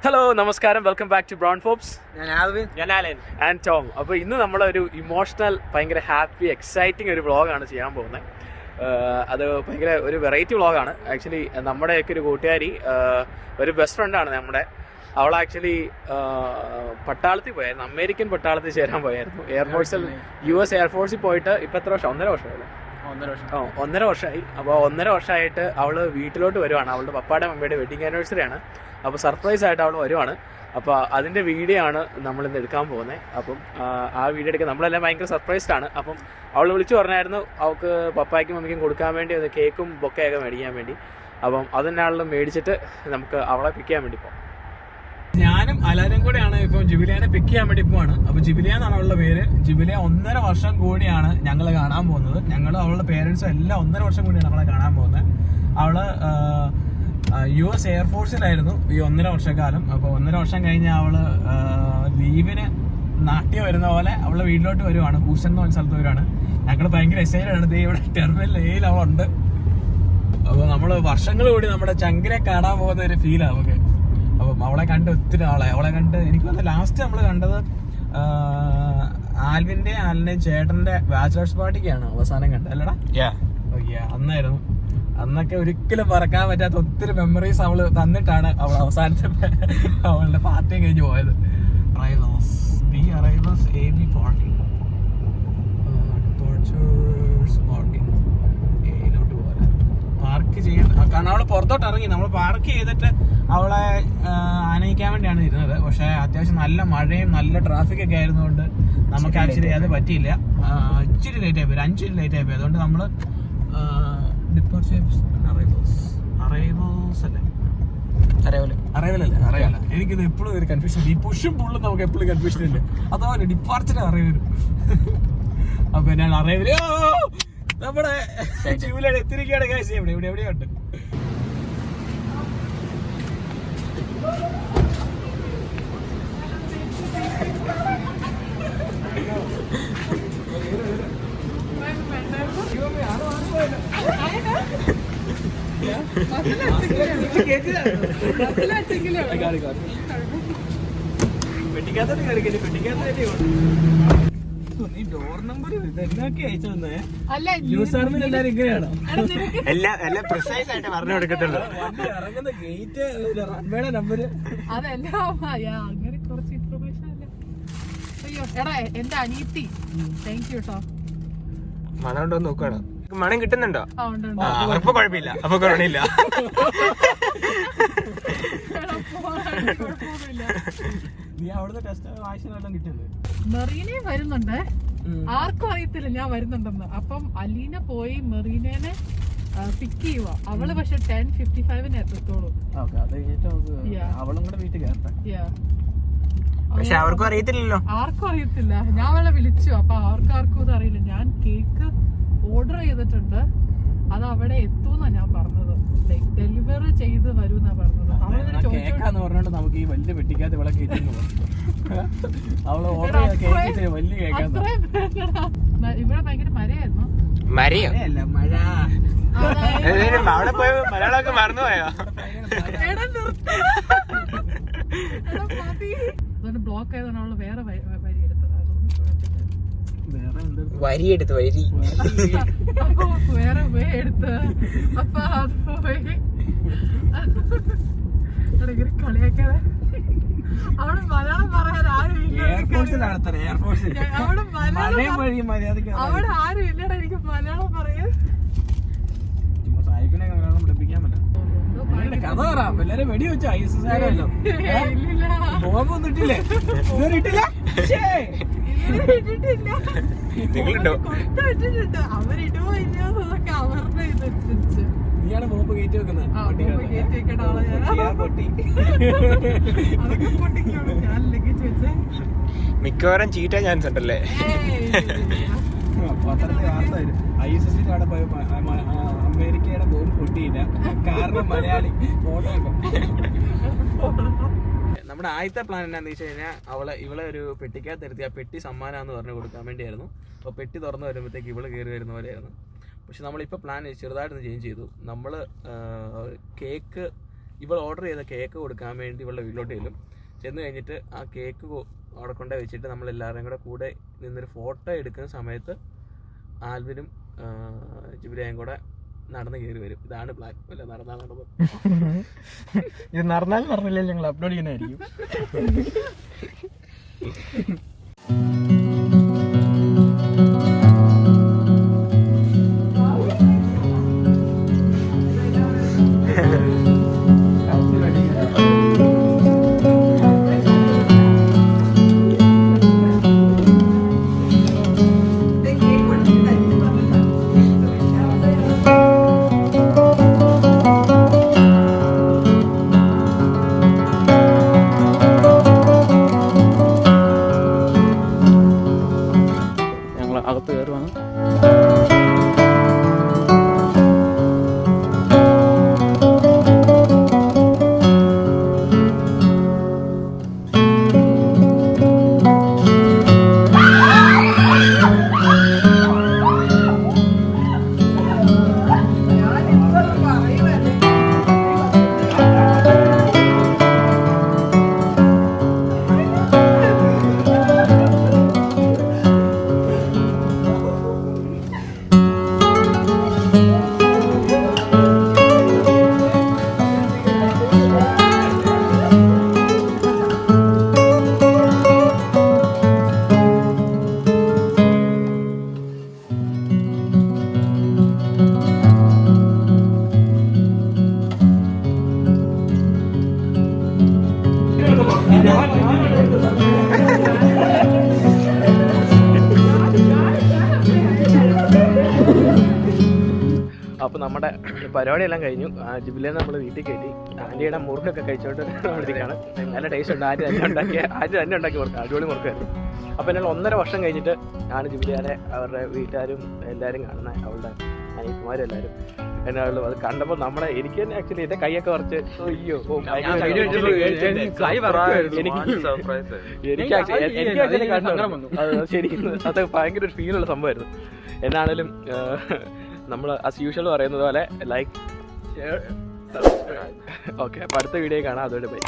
Hello നമസ്കാരം, welcome back to brown Forbes. ഞാൻ Alan and Tom. അപ്പോൾ ഇന്ന് നമ്മളൊരു ഇമോഷണൽ, ഭയങ്കര ഹാപ്പി, എക്സൈറ്റിംഗ് ഒരു വ്ളോഗാണ് ചെയ്യാൻ പോകുന്നത്. അത് ഭയങ്കര ഒരു വെറൈറ്റി വ്ളോഗാണ്. ആക്ച്വലി നമ്മുടെയൊക്കെ ഒരു കൂട്ടുകാരി, ഒരു ബെസ്റ്റ് ഫ്രണ്ടാണ് നമ്മുടെ. അവൾ ആക്ച്വലി പട്ടാളത്തിൽ പോയായിരുന്നു, അമേരിക്കൻ പട്ടാളത്തിൽ ചേരാൻ പോയായിരുന്നു. എയർഫോഴ്സിൽ US എയർഫോഴ്സിൽ പോയിട്ട് ഇപ്പം എത്ര വർഷം? 1.5 വർഷമല്ലേ? 1.5 വർഷമായി. അപ്പോൾ 1.5 വർഷമായിട്ട് അവൾ വീട്ടിലോട്ട് വരുവാണ്. അവളുടെ പപ്പായുടെ മമ്മിയുടെ വെഡിങ് ആനിവേഴ്സറിയാണ്. അപ്പോൾ സർപ്രൈസ് ആയിട്ട് അവൾ വരുവാണ്. അപ്പോൾ അതിൻ്റെ വീഡിയോ ആണ് നമ്മളിന്ന് എടുക്കാൻ പോകുന്നത്. അപ്പം ആ വീഡിയോ എടുക്കാൻ നമ്മളെല്ലാം ഭയങ്കര സർപ്രൈസ്ഡ് ആണ്. അപ്പം അവൾ വിളിച്ചു പറഞ്ഞായിരുന്നു അവൾക്ക് പപ്പായ്ക്കും മമ്മിക്കും കൊടുക്കാൻ വേണ്ടി ഒന്ന് കേക്കും ബൊക്കയൊക്കെ മേടിക്കാൻ വേണ്ടി. അപ്പം അതിനാളും മേടിച്ചിട്ട് നമുക്ക് അവളെ പിക്ക് ചെയ്യാൻ വേണ്ടി പോകാം. ഞാനും അലാനും കൂടെയാണ് ഇപ്പം ജിബിലിയാനെ പിക്ക് ചെയ്യാൻ വേണ്ടി പോവാണ്. അപ്പൊ ജിബിലിയ എന്നാണ് അവളുടെ പേര്. ജിബിലിയ 1.5 വർഷം കൂടിയാണ് ഞങ്ങൾ കാണാൻ പോകുന്നത്. ഞങ്ങളും അവളുടെ പേരൻസും എല്ലാം 1.5 വർഷം കൂടിയാണ് അവളെ കാണാൻ പോകുന്നത്. അവള് US എയർഫോഴ്സിലായിരുന്നു ഈ 1.5 വർഷക്കാലം. അപ്പോൾ 1.5 വർഷം കഴിഞ്ഞ് അവള് ലീവിന് നാട്ടിൽ വരുന്ന പോലെ അവളുടെ വീട്ടിലോട്ട് വരുവാണ്. ഹൂസ്റ്റൺ എന്ന് പറഞ്ഞ സ്ഥലത്ത് വരുവാണ്. ഞങ്ങൾ ഭയങ്കര എക്സൈറ്റഡ് ആണ്. ഇവിടെ ടെർമിനൽ എയിൽ അവളുണ്ട്. അപ്പോൾ നമ്മൾ വർഷങ്ങൾ കൂടി നമ്മുടെ ചങ്കിനെ കാണാൻ പോകുന്ന ഒരു ഫീലാണ് നമുക്ക്. അപ്പം അവളെ കണ്ട് ഒത്തിരി അവളെ കണ്ട് എനിക്ക് തോന്നുന്നു ലാസ്റ്റ് നമ്മൾ കണ്ടത് ആലിന്റെയും ചേട്ടന്റെ ബാച്ചിലേഴ്സ് പാർട്ടിക്കാണ് അവസാനം കണ്ടത്, അല്ലടാ? അന്നായിരുന്നു. അന്നൊക്കെ ഒരിക്കലും മറക്കാൻ പറ്റാത്ത ഒത്തിരി മെമ്മറീസ് അവള് തന്നിട്ടാണ് അവൾ അവസാനത്തെ അവളുടെ പാർട്ടിയും കഴിഞ്ഞ് പോയത്. പാർക്ക് ചെയ്യാൻ, കാരണം അവള് പുറത്തോട്ട് ഇറങ്ങി. നമ്മൾ പാർക്ക് ചെയ്തിട്ട് അവളെ ആനയിക്കാൻ വേണ്ടിയാണ് ഇരുന്നത്. പക്ഷെ അത്യാവശ്യം നല്ല മഴയും നല്ല ട്രാഫിക് ഒക്കെ ആയിരുന്നുകൊണ്ട് നമുക്ക് ആക്ച്വലി അത് പറ്റിയില്ല. ഇച്ചിരി ലേറ്റ് ആയിപ്പോയി, 5 മിനിറ്റ് ലേറ്റ് ആയിപ്പോയി. അതുകൊണ്ട് നമ്മള് അറിയില്ല. എനിക്കിത് എപ്പോഴും ഒരു കൺഫ്യൂഷൻ. ഈ പുഷും പുള്ളും നമുക്ക് എപ്പോഴും കൺഫ്യൂഷൻ ഇല്ല. അതുപോലെ ഡിപ്പാർച്ചർ അറിയവരും. അപ്പൊ ഞാൻ അറിയവര് നമ്മുടെ ചൂലാണ് എത്തിരിക്കുകയാണ്. കാശ് എവിടെയുണ്ട്. നീ ഡോർ നമ്പർ ഇതെന്നൊക്കെ അയച്ചു തന്നെ. ന്യൂസ് ആർമിൽ എല്ലാരും ഇങ്ങനെയാണോ? എല്ലാം പ്രിസൈസ് ആയിട്ട് പറഞ്ഞു കൊടുക്കത്തുള്ളൂ. ഇറങ്ങുന്ന ഗേറ്റ്, റൺവേയുടെ നമ്പര്, അങ്ങനെ കുറച്ച് ഇൻഫർമേഷൻ അല്ലേ. അയ്യോ എടാ, എന്റെ അനിയത്തി, താങ്ക് യു കേട്ടോ. മണം ഉണ്ടോ നോക്കണം. മണം കിട്ടുന്നുണ്ടോ? അപ്പൊ കുഴപ്പമില്ല. അപ്പൊ കൊറോണയില്ല. നീ അവിടുത്തെ ടെസ്റ്റ് വാക്സിനെല്ലാം കിട്ടുന്നത്. മെറീനെ വരുന്നുണ്ട്. ആർക്കും അറിയത്തില്ല ഞാൻ വരുന്നുണ്ടെന്ന്. അപ്പം അലീന പോയി മെറീനെ പിക്ക് ചെയ്യുക. അവള് പക്ഷെ 10:55 എത്തത്തോളൂ. അവളും കൂടെ വീട്ടിൽ കയറട്ടെ. പക്ഷെ അവർക്കും അറിയത്തില്ലല്ലോ. ആർക്കും അറിയത്തില്ല. ഞാൻ അവളെ വിളിച്ചു. അപ്പൊ ആർക്കും ഇത് അറിയില്ല. ഞാൻ കേക്ക് ഓർഡർ ചെയ്തിട്ടുണ്ട്. അത് അവിടെ എത്തൂന്നാ ഞാൻ പറഞ്ഞത്. ലൈക് ഡെലിവറി ചെയ്ത് വരൂന്നാ പറഞ്ഞത്. കേക്കാന്ന് പറഞ്ഞോണ്ട് നമുക്ക് ഈ വലിയ പെട്ടിക്കകത്ത് ഇവിടെ കയറ്റുന്നു. അവള് ഓർഡർ ചെയ്ത കേക്ക് വലിയ കേക്കാന്ന്. ഇവിടെ ഭയങ്കര മഴയായിരുന്നു. മഴയല്ല, മഴ. അവിടെ പോയ മലയാളമൊക്കെ മറന്നുപോയോ? അതുകൊണ്ട് ബ്ലോക്ക് ആയതാണ് അവള് വേറെ വരി എടുത്തത്. വരി വേറെ വേ എടുത്ത്. അപ്പൊ അത് പോയി കളിയാക്കാതെ. അവിടെ മലയാളം പറയാൻ ആരും ഇല്ല. അവിടെ ആരും ഇല്ലടാ എനിക്ക് മലയാളം പറയാൻ. കഥ പറയാം. എല്ലാരും വെടി വെച്ചു. ISSകാരല്ലോ ബോംബൊന്നും ഇട്ടില്ലേ? ഇതുവരെ ഇട്ടില്ല. അവരിടുവോ ഇല്ലയോന്നൊക്കെ അവരുടെ ഇതനുസരിച്ച്. നീയാണ് ബോംബ് കയറ്റി വെക്കുന്നത്. മിക്കവാറും ചീറ്റാൻ ചാൻസ് ഉണ്ടല്ലേ? പത്രത്തിൽ വാർത്ത വരും. ISSന്റെ അവിടെ പോയ അമേരിക്കയുടെ ബോംബ് പൊട്ടിയില്ല, കാരണം മലയാളി ഫോട്ടോ. നമ്മുടെ ആദ്യത്തെ പ്ലാൻ എന്നാന്ന് വെച്ച് കഴിഞ്ഞാൽ ഇവളെ ഒരു പെട്ടിക്കകത്ത് ഇരുത്തി ആ പെട്ടി സമ്മാനമാണെന്ന് പറഞ്ഞു കൊടുക്കാൻ വേണ്ടിയായിരുന്നു. അപ്പോൾ പെട്ടി തുറന്നു വരുമ്പോഴത്തേക്ക് ഇവള് കയറി വരുന്ന പോലെയായിരുന്നു. പക്ഷെ നമ്മളിപ്പോൾ പ്ലാൻ ചെറുതായിട്ടൊന്ന് ചേഞ്ച് ചെയ്തു. നമ്മൾ കേക്ക് ഇവൾ ഓർഡർ ചെയ്ത കേക്ക് കൊടുക്കാൻ വേണ്ടി ഇവളുടെ വീട്ടിലോട്ട് ചെന്ന് കഴിഞ്ഞിട്ട് ആ കേക്ക് അവിടെ കൊണ്ടേ വെച്ചിട്ട് നമ്മളെല്ലാവരും കൂടെ നിന്നൊരു ഫോട്ടോ എടുക്കുന്ന സമയത്ത് ആൽവിനും ജിബിലയും കൂടെ നടന്ന് കയറി വരും. ഇതാണ് പ്ലാൻ. അല്ല നടന്നത് ഇത് നടന്നില്ലേ ഞങ്ങൾ അപ്ലോഡ് ചെയ്യുന്നതായിരിക്കും. അകത്ത് കയറുവാണ്. അപ്പോൾ നമ്മുടെ പരിപാടിയെല്ലാം കഴിഞ്ഞു. ജിബിലെ നമ്മൾ വീട്ടിൽ കയറ്റി ആൻറ്റിയുടെ മുറുക്കൊക്കെ കഴിച്ചോണ്ട് നമ്മളിരിക്കുകയാണ്. നല്ല ടേസ്റ്റ് ഉണ്ട്. ആൻറ്റി തന്നെ ഉണ്ടാക്കി മുറുക്ക്, അടിപൊളി മുറുക്കായിരുന്നു. അപ്പോൾ എന്നാൽ 1.5 വർഷം കഴിഞ്ഞിട്ട് ആണ് ജിബിലിയാനെ അവരുടെ വീട്ടുകാരും എല്ലാവരും കാണുന്നത്, അവളുടെ അനിയന്മാരും എല്ലാവരും എന്നാളും. അത് കണ്ടപ്പോൾ എനിക്ക് തന്നെ ആക്ച്വലി എൻ്റെ കൈയൊക്കെ കുറച്ച് അയ്യോ ശരിക്കും അത് ഭയങ്കര ഒരു ഫീലുള്ള സംഭവമായിരുന്നു. എന്നാണേലും നമ്മൾ ആസ് യൂഷ്വൽ പറയുന്നത് പോലെ ലൈക്ക് ഷെയർ സബ്സ്ക്രൈബ്. ഓക്കെ, അപ്പോൾ അടുത്ത വീഡിയോ കാണാം. അതോടെ ബൈ.